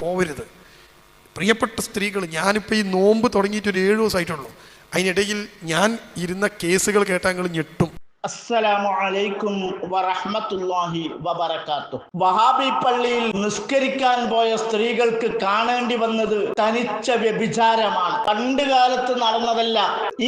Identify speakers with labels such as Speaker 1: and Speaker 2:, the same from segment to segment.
Speaker 1: പോവരുത്. പ്രിയപ്പെട്ട സ്ത്രീകൾ, ഞാനിപ്പോൾ ഈ നോമ്പ് തുടങ്ങിയിട്ട് ഒരു 7 ദിവസമായിട്ടുള്ളൂ. അതിനിടയിൽ ഞാൻ ഇരുന്ന കേസുകൾ കേട്ടാൽ നിങ്ങൾ ഞെട്ടും.
Speaker 2: അസ്സലാമു അലൈക്കും വറഹ്മത്തുള്ളാഹി വബറകാതുഹു. വഹാബി പള്ളിയിൽ നിസ്കരിക്കാൻ പോയ സ്ത്രീകൾക്ക് കാണേണ്ടി വന്നത് തനിച്ച വ്യഭിചാരമാണ്. പണ്ടുകാലത്ത് നടന്നതല്ല.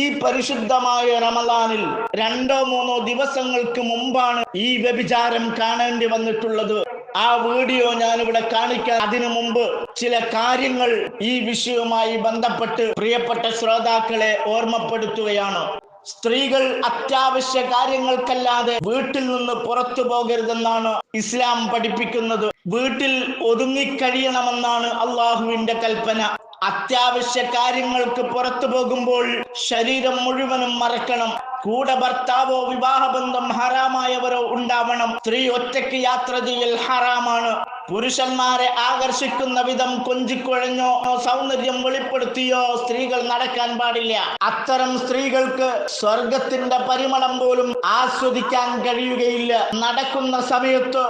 Speaker 2: ഈ പരിശുദ്ധമായ റമളാനിൽ 2-3 ദിവസങ്ങൾക്ക് മുമ്പാണ് ഈ വ്യഭിചാരം കാണേണ്ടി വന്നിട്ടുള്ളത്. ആ വീഡിയോ ഞാനിവിടെ കാണിക്കാൻ അതിനു മുമ്പ് ചില കാര്യങ്ങൾ ഈ വിഷയവുമായി ബന്ധപ്പെട്ട് പ്രിയപ്പെട്ട ശ്രോതാക്കളെ ഓർമ്മപ്പെടുത്തുകയാണ്. സ്ത്രീകൾ അത്യാവശ്യ കാര്യങ്ങൾക്കല്ലാതെ വീട്ടിൽ നിന്ന് പുറത്തു പോകരുതെന്നാണ് ഇസ്ലാം പഠിപ്പിക്കുന്നത്. വീട്ടിൽ ഒതുങ്ങിക്കഴിയണമെന്നാണ് അള്ളാഹുവിന്റെ കൽപ്പന. അത്യാവശ്യ കാര്യങ്ങൾക്ക് പുറത്തു പോകുമ്പോൾ ശരീരം മുഴുവനും മറക്കണം. കൂടെ ഭർത്താവോ വിവാഹബന്ധം ഹറാമായവരോ ഉണ്ടാവണം. സ്ത്രീ ഒറ്റയ്ക്ക് യാത്ര ചെയ്യൽ ഹറാമാണ്. പുരുഷന്മാരെ ആകർഷിക്കുന്ന വിധം കൊഞ്ചിക്കുഴഞ്ഞോ സൗന്ദര്യം വെളിപ്പെടുത്തിയോ സ്ത്രീകൾ നടക്കാൻ പാടില്ല. അത്തരം സ്ത്രീകൾക്ക് സ്വർഗത്തിന്റെ പരിമളം പോലും ആസ്വദിക്കാൻ കഴിയുകയില്ല. നടക്കുന്ന സമയത്ത്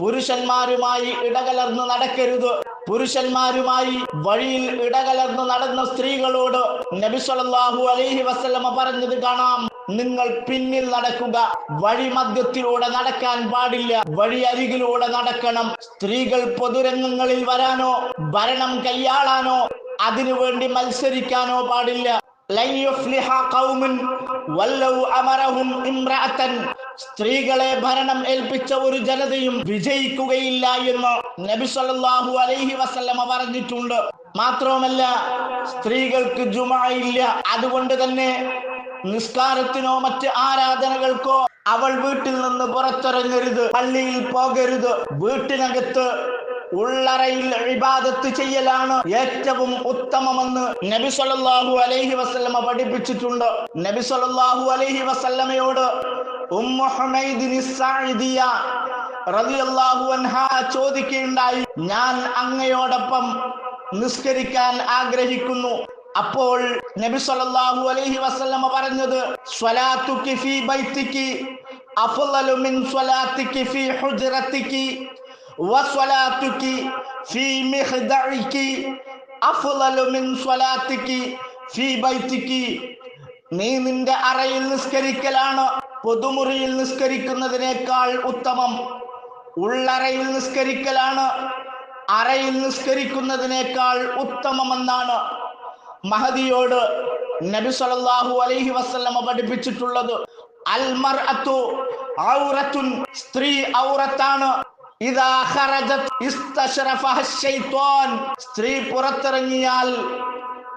Speaker 2: പുരുഷന്മാരുമായി ഇടകലർന്ന് നടക്കരുത്. പുരുഷന്മാരുമായി വഴിയിൽ ഇടകലർന്ന് നടന്ന സ്ത്രീകളോട് നബി സല്ലല്ലാഹു അലൈഹി വസല്ലമ പറഞ്ഞത് കാണാം, നിങ്ങൾ പിന്നിൽ നടക്കുക, വഴി മധ്യത്തിലൂടെ നടക്കാൻ പാടില്ല, വഴി അരികിലൂടെ നടക്കണം. സ്ത്രീകൾ പൊതുരംഗങ്ങളിൽ വരാനോ ഭരണം കൈയാളാനോ അതിനുവേണ്ടി മത്സരിക്കാനോ പാടില്ല. സ്ത്രീകളെ ഭരണം ഏൽപ്പിച്ച ഒരു ജനതയും വിജയിക്കുകയില്ല എന്ന് നബി സല്ലല്ലാഹു അലൈഹി വസല്ലമ പറഞ്ഞിട്ടുണ്ട്. മാത്രവുമല്ല, സ്ത്രീകൾക്ക് ജുമുഅ ഇല്ല. അതുകൊണ്ട് തന്നെ നിസ്കാരത്തിനോ മറ്റ് ആരാധനകൾക്കോ അവൾ വീട്ടിൽ നിന്ന് പുറത്തിറങ്ങരുത്, പള്ളിയിൽ പോകരുത്. വീട്ടിനകത്ത് ഉള്ളറയിൽ ഇബാദത്ത് ചെയ്യലാണ് ഏറ്റവും ഉത്തമമെന്ന് നബി സല്ലല്ലാഹു അലൈഹി വസല്ലമ പഠിപ്പിച്ചിട്ടുണ്ട്. നബി സല്ലല്ലാഹു അലൈഹി വസല്ലമയോട് ഉമ്മു ഹുമൈദിനി സാഇദിയ റളിയല്ലാഹു അൻഹാ ചോദിക്കുകയുണ്ടായി, ഞാൻ അങ്ങയോടൊപ്പം നിസ്കരിക്കാൻ ആഗ്രഹിക്കുന്നു. അപ്പോൾ നബി സല്ലല്ലാഹു അലൈഹി വസല്ലമ പറഞ്ഞത്, സ്വലാത്തുകി ഫീ ബൈതികി അഫ്ളലു മിൻ സ്വലാത്തികി ഫീ ഹുജ്റതികി വസ്വലാത്തുകി ഫീ മിഖ്ദഇകി അഫ്ളലു മിൻ സ്വലാത്തികി ഫീ ബൈതികി. നീ നിന്റെ അറയിൽ നിസ്കരിക്കലാണ് പൊതുമുറിയിൽ നിസ്കരിക്കുന്നതിനേക്കാൾ ഉത്തമം. ഉള്ളറയിൽ നിസ്കരിക്കലാണ് അറയിൽ നിസ്കരിക്കുന്നതിനേക്കാൾ ഉത്തമമെന്നാണ് മഹദിയോട് നബി സല്ലല്ലാഹു അലൈഹി വസല്ലമ പഠിപ്പിച്ചിട്ടുള്ളത്. അൽ മർഅതു ഔറത്തുൻ, സ്ത്രീ ഔറത്താണ്. ഇദാ ഖറജത് ഇസ്തശറഫഹ ശൈത്വാൻ, സ്ത്രീ പുറത്തിറങ്ങിയാൽ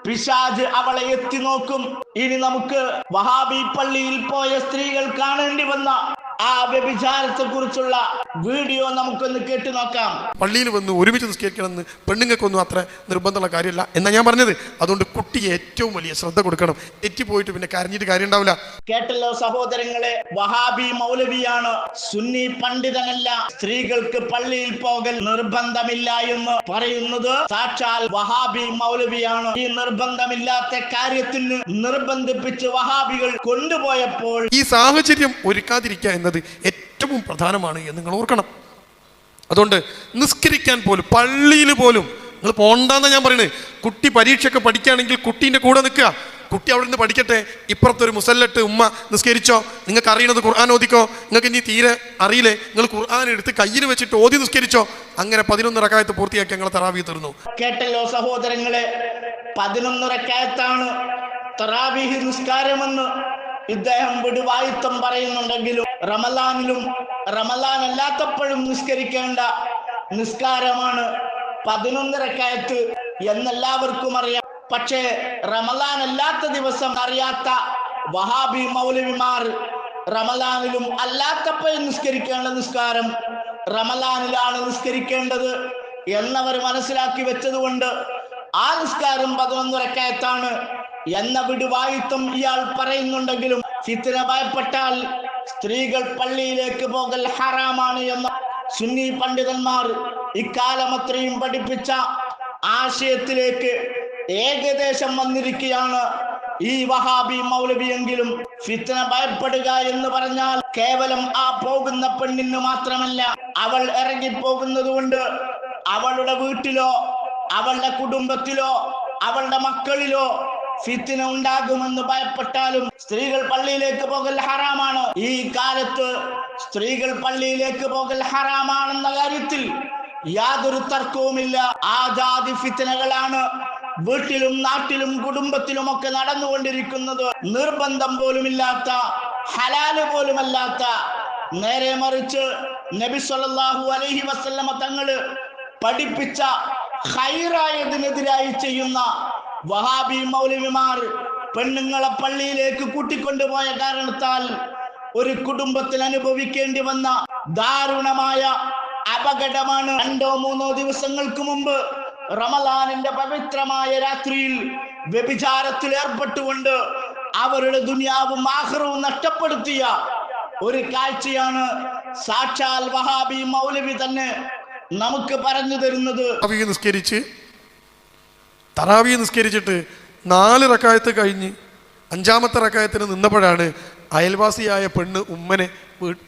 Speaker 2: പിശാച് അവളെ എത്തി നോക്കും. ഇനി നമുക്ക് വഹാബി പള്ളിയിൽ പോയ സ്ത്രീകൾ കാണേണ്ടി വന്ന ആ വ്യഭിചാരത്തെ കുറിച്ചുള്ള വീഡിയോ നമുക്കൊന്ന് കേട്ടു നോക്കാം.
Speaker 1: പള്ളിയിൽ വന്ന് ഒരുമിച്ച് നിസ്കരിക്കണമെന്ന് പെണ്ണുങ്ങൾക്കൊന്നും അത്ര നിർബന്ധമുള്ള കാര്യമല്ല എന്നാ ഞാൻ പറഞ്ഞത്. അതുകൊണ്ട് കുട്ടിക്ക് ഏറ്റവും വലിയ ശ്രദ്ധ കൊടുക്കണം. തെറ്റിപ്പോയിട്ട് പിന്നെ കരഞ്ഞിട്ട് കാര്യം ഉണ്ടാവില്ല.
Speaker 2: കേട്ടല്ലോ സഹോദരങ്ങളെ, വഹാബി മൗലവിയാണ്, സുന്നി പണ്ഡിതനല്ല. സ്ത്രീകൾക്ക് പള്ളിയിൽ പോകൽ നിർബന്ധമില്ല എന്ന് പറയുന്നത് സാക്ഷാൽ വഹാബി മൗലവിയാണ്. ഈ നിർബന്ധമില്ലാത്ത കാര്യത്തിന് നിർബന്ധിപ്പിച്ച് വഹാബികൾ കൊണ്ടുപോയപ്പോൾ
Speaker 1: ഈ സാഹചര്യം ഒരുക്കാതിരിക്കുക എന്നത് ഏറ്റവും പ്രധാനമാണ് എന്ന് നിങ്ങൾ ഓർക്കണം. അതുകൊണ്ട് നിസ്കരിക്കാൻ പോലും പള്ളിയിൽ പോലും നിങ്ങൾ പോണ്ടെന്നാ ഞാൻ പറയുന്നത്. കുട്ടി പരീക്ഷയൊക്കെ പഠിക്കുകയാണെങ്കിൽ കുട്ടീൻ്റെ കൂടെ നിൽക്കുക. കുട്ടി അവിടെ നിന്ന് പഠിക്കട്ടെ. ഇപ്പുറത്തൊരു മുസല്ലട്ട് ഉമ്മ നിസ്കരിച്ചോ, നിങ്ങൾക്ക് അറിയണത് ഖുർആൻ ഓദിക്കോ. നിങ്ങൾക്ക് ഇനി തീരെ അറിയില്ലേ, നിങ്ങൾ ഖുർആൻ എടുത്ത് കയ്യിൽ വെച്ചിട്ട് ഓതി നിസ്കരിച്ചോ. അങ്ങനെ 11 റക്അത്ത് പൂർത്തിയാക്കി ഞങ്ങൾ തറാവീഹ് തീർന്നു.
Speaker 2: കേട്ടല്ലോ സഹോദരങ്ങളെ, 11 റക്അത്താണ് തറാവീഹ് നിസ്കാരമെന്ന് ഇദ്ദേഹം വിടുവായുത്തം പറയുന്നുണ്ടെങ്കിലും റമളാനിലും റമളാൻ അല്ലാത്തപ്പോഴും നിസ്കരിക്കേണ്ട നിസ്കാരമാണ് 11 റക്അത്ത് എന്നെല്ലാവർക്കും അറിയാം. പക്ഷേ റമളാൻ അല്ലാത്ത ദിവസം അറിയാത്ത വഹാബി മൗലവിമാർ റമളാനിലും അല്ലാത്തപ്പോഴും നിസ്കരിക്കേണ്ട നിസ്കാരം റമളാനിലാണ് നിസ്കരിക്കേണ്ടത് എന്നവർ മനസ്സിലാക്കി വെച്ചതുകൊണ്ട് ആ നിസ്കാരം 11 റക്അത്താണ് എന്ന വിടുവായുത്തം ഇയാൾ പറയുന്നുണ്ടെങ്കിലും ഫിത്ന ഭയപ്പെട്ടാൽ സ്ത്രീകൾ പള്ളിയിലേക്ക് പോകൽ ഹറാമാണ് എന്ന സുന്നി പണ്ഡിതന്മാർ ഇക്കാലം അത്രയും പഠിപ്പിച്ച ആശയത്തിലേക്ക് ഏകദേശം വന്നിരിക്കുകയാണ് ഈ വഹാബി മൗലവിയെങ്കിലും. ഫിത്ന ഭയപ്പെടുക എന്ന് പറഞ്ഞാൽ കേവലം ആ പോകുന്ന പെണ്ണിന് മാത്രമല്ല, അവൾ ഇറങ്ങിപ്പോകുന്നത് കൊണ്ട് അവളുടെ വീട്ടിലോ അവളുടെ കുടുംബത്തിലോ അവളുടെ മക്കളിലോ ഫിത്ന ഉണ്ടാകുമെന്ന് ഭയപ്പെട്ടാലും സ്ത്രീകൾ പള്ളിയിലേക്ക് പോകൽ ഹറാമാണ്. ഈ കാലത്ത് സ്ത്രീകൾ പള്ളിയിലേക്ക് പോകൽ ഹറാമാണെന്ന കാര്യത്തിൽ യാതൊരു തർക്കവുമില്ല. ആ ജാതി ഫിത്നകളാണ് വീട്ടിലും നാട്ടിലും കുടുംബത്തിലും ഒക്കെ നടന്നുകൊണ്ടിരിക്കുന്നത്. നിർബന്ധം പോലുമില്ലാത്ത, ഹലാല് പോലുമല്ലാത്ത, നേരെ മറിച്ച് നബി സല്ലല്ലാഹു അലൈഹി വസല്ലമ തങ്ങള് പഠിപ്പിച്ച ഖൈറായതിനെതിരായി ചെയ്യുന്ന വഹാബി മൗലവിമാർ പെണ്ണുങ്ങളെ പള്ളിയിലേക്ക് കൂട്ടിക്കൊണ്ടുപോയ കാരണത്താൽ ഒരു കുടുംബത്തിൽ അനുഭവിക്കേണ്ടി വന്ന ദാരുണമായ അപകടമാണ്. 2-3 ദിവസങ്ങൾക്ക് മുമ്പ് റമളാനിന്റെ പവിത്രമായ രാത്രിയിൽ വ്യഭിചാരത്തിൽ ഏർപ്പെട്ടുകൊണ്ട് അവരുടെ ദുനിയാവും ആഖിറവും നഷ്ടപ്പെടുത്തിയ ഒരു കാഴ്ചയാണ് സാക്ഷാൽ വഹാബി മൗലവി തന്നെ നമുക്ക് പറഞ്ഞു തരുന്നത്.
Speaker 1: തറാവീഹ് നിസ്കരിച്ചിട്ട് 4 റക്അത്ത് കഴിഞ്ഞ് 5-ാമത്തെ റക്അത്തിന് നിന്നപ്പോഴാണ് അയൽവാസിയായ പെണ്ണ് ഉമ്മനെ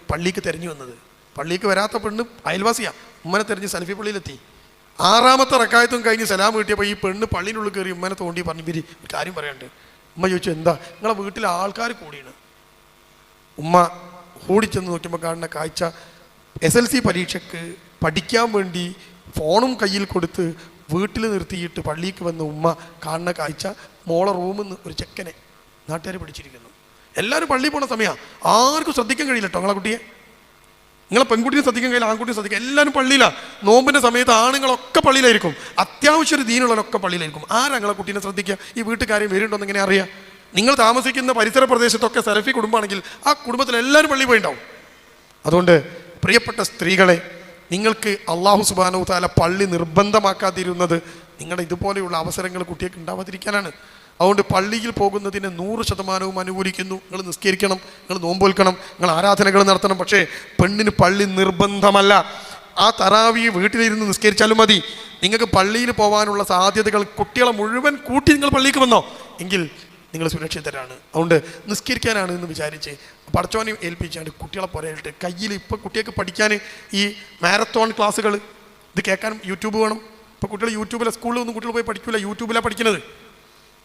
Speaker 1: പള്ളിക്ക് തിരഞ്ഞു വന്നത്. പള്ളിക്ക് വരാത്ത പെണ്ണ് അയൽവാസിയാ, ഉമ്മനെ തിരഞ്ഞ് സലഫി പള്ളിയിലെത്തി. 6-ാമത്തെ റക്അത്തും കഴിഞ്ഞ് സലാം കിട്ടിയപ്പോൾ ഈ പെണ്ണ് പള്ളിയിനുള്ളിൽ കയറി ഉമ്മനെ തോണ്ടി പറഞ്ഞു, ഇവര് ഒരു കാര്യം പറയാണ്ട്. ഉമ്മ ചോദിച്ചു, എന്താ? നിങ്ങളെ വീട്ടിലെ ആൾക്കാർ കൂടിയാണ്. ഉമ്മ ഓടിച്ചെന്ന് നോക്കുമ്പോൾ കാണുന്ന കാഴ്ച, SLC പരീക്ഷയ്ക്ക് പഠിക്കാൻ വേണ്ടി ഫോണും കയ്യിൽ കൊടുത്ത് വീട്ടിൽ നിർത്തിയിട്ട് പള്ളിക്ക് വന്ന ഉമ്മ കാണുന്ന കാഴ്ച, മോളെ റൂമിൽ നിന്ന് ഒരു ചെക്കനെ നാട്ടുകാർ പിടിച്ചിരിക്കുന്നു. എല്ലാവരും പള്ളിയിൽ പോണ സമയമാണ്, ആർക്കും ശ്രദ്ധിക്കാൻ കഴിയില്ല കേട്ടോ. നിങ്ങളെ കുട്ടിയെ, നിങ്ങളെ പെൺകുട്ടിയെ ശ്രദ്ധിക്കാൻ കഴിയില്ല, ആൺകുട്ടിയെ ശ്രദ്ധിക്കുക. എല്ലാവരും പള്ളിയിലാണ്. നോമ്പിൻ്റെ സമയത്ത് ആണുങ്ങളൊക്കെ പള്ളിയിലായിരിക്കും, അത്യാവശ്യം ഒരു ദീനുള്ളവരൊക്കെ പള്ളിയിലായിരിക്കും. ആരാ നിങ്ങളെ കുട്ടീനെ ശ്രദ്ധിക്കുക? ഈ വീട്ടുകാരെയും വരുന്നുണ്ടോന്ന് എങ്ങനെ അറിയാം? നിങ്ങൾ താമസിക്കുന്ന പരിസര പ്രദേശത്തൊക്കെ സലഫി കുടുംബമാണെങ്കിൽ ആ കുടുംബത്തിൽ എല്ലാവരും പള്ളിയിൽ പോയിണ്ടാവും. അതുകൊണ്ട് പ്രിയപ്പെട്ട സ്ത്രീകളെ, നിങ്ങൾക്ക് അള്ളാഹു സുബ്ഹാനഹു തആല പള്ളി നിർബന്ധമാക്കാതിരുന്നത് നിങ്ങളുടെ ഇതുപോലെയുള്ള അവസരങ്ങൾ കുട്ടിയൊക്കെ ഉണ്ടാവാതിരിക്കാനാണ്. അതുകൊണ്ട് പള്ളിയിൽ പോകുന്നതിന് 100% അനുകൂലിക്കുന്നു. നിങ്ങൾ നിസ്കരിക്കണം, നിങ്ങൾ നോമ്പൊൽക്കണം, നിങ്ങൾ ആരാധനകൾ നടത്തണം. പക്ഷേ പെണ്ണിന് പള്ളി നിർബന്ധമല്ല. ആ തറാവീഹ് വീട്ടിലിരുന്ന് നിസ്കരിച്ചാലും മതി. നിങ്ങൾക്ക് പള്ളിയിൽ പോകാനുള്ള സാധ്യതകൾ, കുട്ടികളെ മുഴുവൻ കൂട്ടി നിങ്ങൾ പള്ളിക്ക് വന്നോ എങ്കിൽ നിങ്ങൾ സുരക്ഷിതരാണ്. അതുകൊണ്ട് നിസ്കരിക്കാനാണ് എന്ന് വിചാരിച്ച് പടച്ചോനെ ഏൽപ്പിച്ചാണ്ട് കുട്ടികളെ പോരായിട്ട് കയ്യിൽ, ഇപ്പോൾ കുട്ടികൾക്ക് പഠിക്കാൻ ഈ മാരത്തോൺ ക്ലാസ്സുകൾ, ഇത് കേൾക്കാൻ യൂട്യൂബ് വേണം. ഇപ്പോൾ കുട്ടികൾ യൂട്യൂബിലെ, സ്കൂളിലൊന്നും കുട്ടികൾ പോയി പഠിക്കില്ല, യൂട്യൂബിലാണ് പഠിക്കുന്നത്.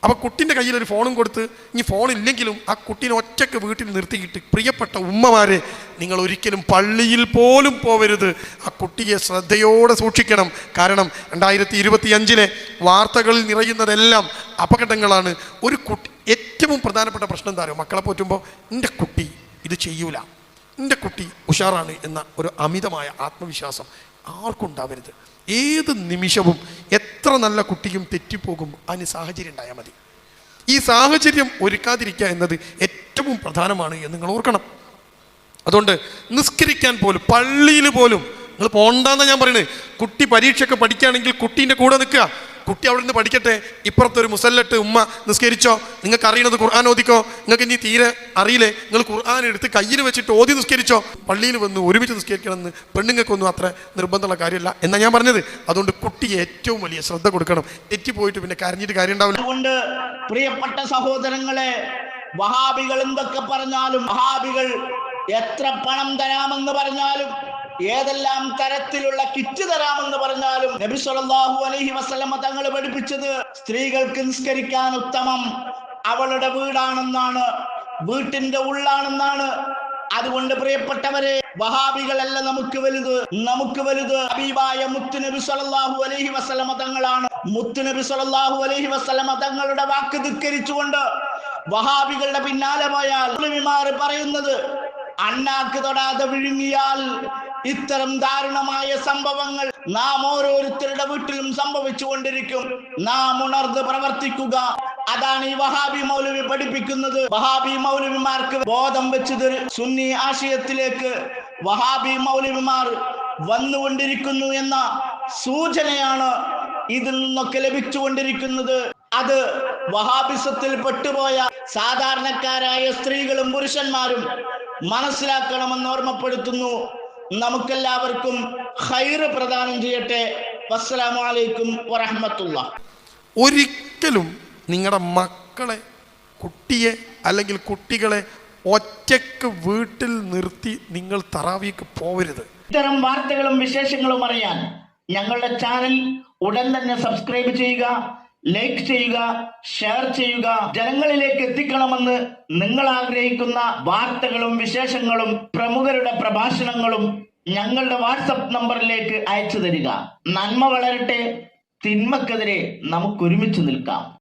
Speaker 1: അപ്പോൾ കുട്ടീൻ്റെ കയ്യിൽ ഒരു ഫോണും കൊടുത്ത്, ഇനി ഫോണില്ലെങ്കിലും ആ കുട്ടീനെ ഒറ്റയ്ക്ക് വീട്ടിൽ നിർത്തിയിട്ട്, പ്രിയപ്പെട്ട ഉമ്മമാരെ, നിങ്ങൾ ഒരിക്കലും പള്ളിയിൽ പോലും പോവരുത്. ആ കുട്ടിയെ ശ്രദ്ധയോടെ സൂക്ഷിക്കണം. കാരണം 2025 വാർത്തകളിൽ നിറയുന്നതെല്ലാം അപകടങ്ങളാണ്. ഒരു കുട്ടി, ഏറ്റവും പ്രധാനപ്പെട്ട പ്രശ്നം എന്താ അറിയോ? മക്കളെ പോറ്റുമ്പോൾ എൻ്റെ കുട്ടി ഇത് ചെയ്യൂല, എൻ്റെ കുട്ടി ഉഷാറാണ് എന്ന ഒരു അമിതമായ ആത്മവിശ്വാസം ആർക്കും ഉണ്ടാവരുത്. ഏത് നിമിഷവും എത്ര നല്ല കുട്ടിയും തെറ്റിപ്പോകും. അതിന് സാഹചര്യം ഉണ്ടായാൽ മതി. ഈ സാഹചര്യം ഒരുക്കാതിരിക്കുക എന്നത് ഏറ്റവും പ്രധാനമാണ് എന്ന് നിങ്ങൾ ഓർക്കണം. അതുകൊണ്ട് നിസ്കരിക്കാൻ പോലും, പള്ളിയിൽ പോലും നിങ്ങൾ പോണ്ടെന്നാണ് ഞാൻ പറയുന്നത്. കുട്ടി പരീക്ഷയൊക്കെ പഠിക്കുകയാണെങ്കിൽ കുട്ടീൻ്റെ കൂടെ നിൽക്കുക. കുട്ടി അവിടെ നിന്ന് പഠിക്കട്ടെ. ഇപ്പുറത്തൊരു മുസല്ലട്ട് ഉമ്മ നിസ്കരിച്ചോ, നിങ്ങൾക്ക് അറിയണത് ഖുർആൻ ഓദിക്കോ. നിങ്ങൾക്ക് ഇനി തീരെ അറിയില്ലേ, നിങ്ങൾ ഖുർആൻ എടുത്ത് കയ്യിൽ വെച്ചിട്ട് ഓതി നിസ്കരിച്ചോ. പള്ളിയിൽ വന്ന് ഒരുമിച്ച് നിസ്കരിക്കണമെന്ന് പെണ്ണുങ്ങൾക്കൊന്നും അത്ര നിർബന്ധമുള്ള കാര്യമല്ല എന്നാണ് ഞാൻ പറഞ്ഞത്. അതുകൊണ്ട് കുട്ടിയെ ഏറ്റവും വലിയ ശ്രദ്ധ കൊടുക്കണം. തെറ്റിപ്പോയിട്ട് പിന്നെ കരഞ്ഞിട്ട് കാര്യം ഉണ്ടാവില്ല.
Speaker 2: അതുകൊണ്ട് പ്രിയപ്പെട്ട സഹോദരങ്ങളെ, വഹാബികൾ എന്തൊക്കെ പറഞ്ഞാലും, വഹാബികൾ എത്ര പണം തരാമെന്ന് പറഞ്ഞാലും, ഏതെല്ലാം തരത്തിലുള്ള കിറ്റ് തരാമെന്ന് പറഞ്ഞാലും, നബി സല്ലല്ലാഹു അലൈഹി വസല്ലമ തങ്ങൾ പഠിപ്പിച്ചത് സ്ത്രീകൾക്ക് നിസ്കരിക്കാൻ ഉത്തമം അവളുടെ വീടാണെന്നാണ്, വീട്ടിന്റെ ഉള്ളാണെന്നാണ്. അതുകൊണ്ട് പ്രിയപ്പെട്ടവരെ, വഹാബികളല്ല നമുക്ക് വലുത്. നമുക്ക് വലുത് ഹബീബായ മുത്തുനബി സല്ലല്ലാഹു അലൈഹി വസല്ലമ തങ്ങളാണ്. മുത്തുനബി സല്ലല്ലാഹു അലൈഹി വസല്ലമ തങ്ങളുടെ വാക്ക് ധിക്കരിച്ചുകൊണ്ട് വഹാബികളുടെ പിന്നാലെ പോയാൽ ഉലമാമാർ പറയുന്നത്, അണ്ണാക്ക് തൊടാതെ വിഴുങ്ങിയാൽ ഇത്തരം ദാരുണമായ സംഭവങ്ങൾ നാം ഓരോരുത്തരുടെ വീട്ടിലും സംഭവിച്ചു കൊണ്ടിരിക്കും. നാം ഉണർന്ന് പ്രവർത്തിക്കുക. അതാണ് ഈ വഹാബി മൗലവി പഠിപ്പിക്കുന്നത്. വഹാബി മൗലവിമാർക്ക് ബോധം വെച്ചത് സുന്നി ആശയത്തിലേക്ക് വഹാബി മൗലവിമാർ വന്നുകൊണ്ടിരിക്കുന്നു എന്ന സൂചനയാണ് ഇതിൽ നിന്നൊക്കെ ലഭിച്ചുകൊണ്ടിരിക്കുന്നത്. അത് വഹാബിസത്തിൽ പെട്ടുപോയ സാധാരണക്കാരായ സ്ത്രീകളും പുരുഷന്മാരും മനസ്സിലാക്കണമെന്ന് ഓർമ്മപ്പെടുത്തുന്നു. നമുക്കെല്ലാവർക്കും ഖൈർ പ്രദാനം ചെയ്യട്ടെ. വസ്സലാമു അലൈക്കും വറഹ്മത്തുള്ളാഹി.
Speaker 1: ഒരിക്കലും നിങ്ങളുടെ മക്കളെ, കുട്ടിയെ അല്ലെങ്കിൽ കുട്ടികളെ ഒറ്റയ്ക്ക് വീട്ടിൽ നിർത്തി നിങ്ങൾ തറാവീക്ക് പോവരുത്.
Speaker 2: ഇത്തരം വാർത്തകളും വിശേഷങ്ങളും അറിയാൻ ഞങ്ങളുടെ ചാനൽ ഉടൻ തന്നെ സബ്സ്ക്രൈബ് ചെയ്യുക, ലൈക്ക് ചെയ്യുക, ഷെയർ ചെയ്യുക. ജനങ്ങളിലേക്ക് എത്തിക്കണമെന്ന് നിങ്ങൾ ആഗ്രഹിക്കുന്ന വാർത്തകളും വിശേഷങ്ങളും പ്രമുഖരുടെ പ്രഭാഷണങ്ങളും ഞങ്ങളുടെ വാട്സപ്പ് നമ്പറിലേക്ക് അയച്ചു തരിക. നന്മ വളരട്ടെ, തിന്മക്കെതിരെ നമുക്ക് ഒരുമിച്ച് നിൽക്കാം.